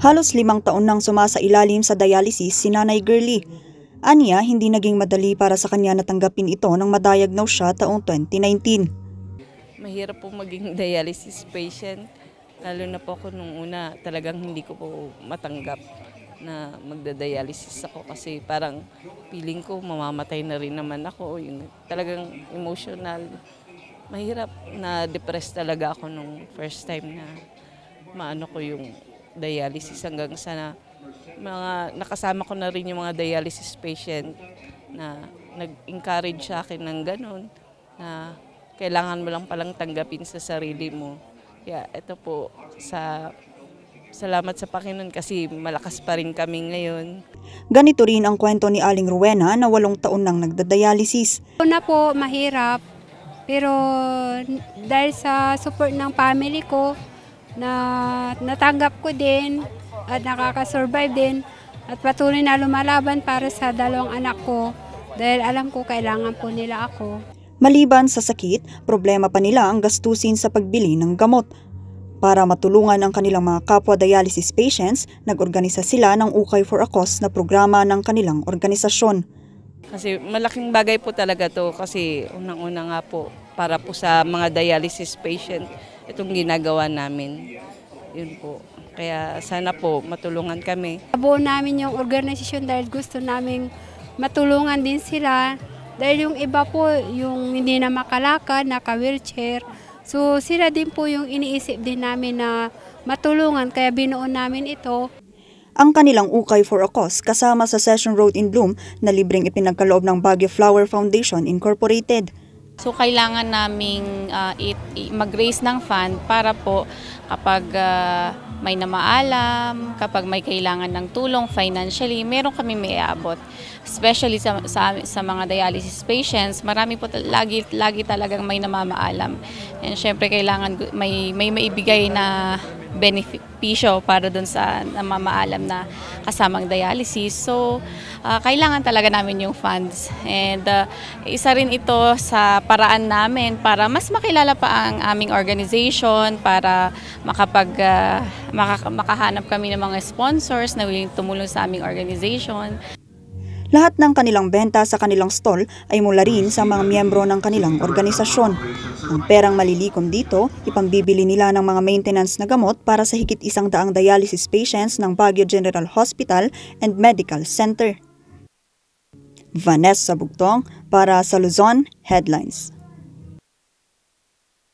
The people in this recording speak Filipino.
Halos 5 taon nang sumasailalim sa dialysis si Nanay Girlie. Aniya, hindi naging madali para sa kanya natanggapin ito nang madiagnose siya taong 2019. Mahirap po maging dialysis patient, lalo na po ako nung una talagang hindi ko po matanggap na magda-dialysis ako kasi parang feeling ko mamamatay na rin naman ako. Yung talagang emotional, mahirap na depressed talaga ako nung first time na maano ko yung dialysis hanggang sa mga nakasama ko na rin yung mga dialysis patient na nag-encourage sa akin ng ganun na kailangan mo lang palang tanggapin sa sarili mo. Kaya ito po, salamat sa Panginoon kasi malakas pa rin kami ngayon. Ganito rin ang kwento ni Aling Rowena na 8 taon nang nagda-dialysis. Una po mahirap, pero dahil sa support ng family ko, na natanggap ko din at nakaka-survive din at patuloy na lumalaban para sa 2 anak ko dahil alam ko kailangan po nila ako. Maliban sa sakit, problema pa nila ang gastusin sa pagbili ng gamot. Para matulungan ang kanilang mga kapwa dialysis patients, nag-organisa sila ng Ukay for a Cause na programa ng kanilang organisasyon. Kasi malaking bagay po talaga to kasi unang-una nga po para po sa mga dialysis patient itong ginagawa namin. Yun po. Kaya sana po matulungan kami. Nabuo namin yung organisasyon dahil gusto naming matulungan din sila. Dahil yung iba po, yung hindi na makalakad, naka-wheelchair. So sila din po yung iniisip din namin na matulungan, kaya binuo namin ito. Ang kanilang Ukay for a Cause kasama sa Session Road in Bloom na libreng ipinagkaloob ng Baguio Flower Foundation Incorporated. So kailangan naming mag-raise ng fund para po kapag may namaalam, kapag may kailangan ng tulong financially, meron kami may aabot. Especially sa mga dialysis patients, marami po lagi talagang may namamaalam. And syempre kailangan may maibigay na benepisyo para dun sa namamaalam na kasamang dialysis. So kailangan talaga namin yung funds. And isa rin ito sa paraan namin para mas makilala pa ang aming organization, para makahanap kami ng mga sponsors na willing tumulong sa aming organization. Lahat ng kanilang benta sa kanilang stall ay mula rin sa mga miyembro ng kanilang organisasyon. Ang perang malilikom dito, ipambibili nila ng mga maintenance na gamot para sa higit 100 dialysis patients ng Baguio General Hospital and Medical Center. Vanessa Bugtong para sa Luzon Headlines.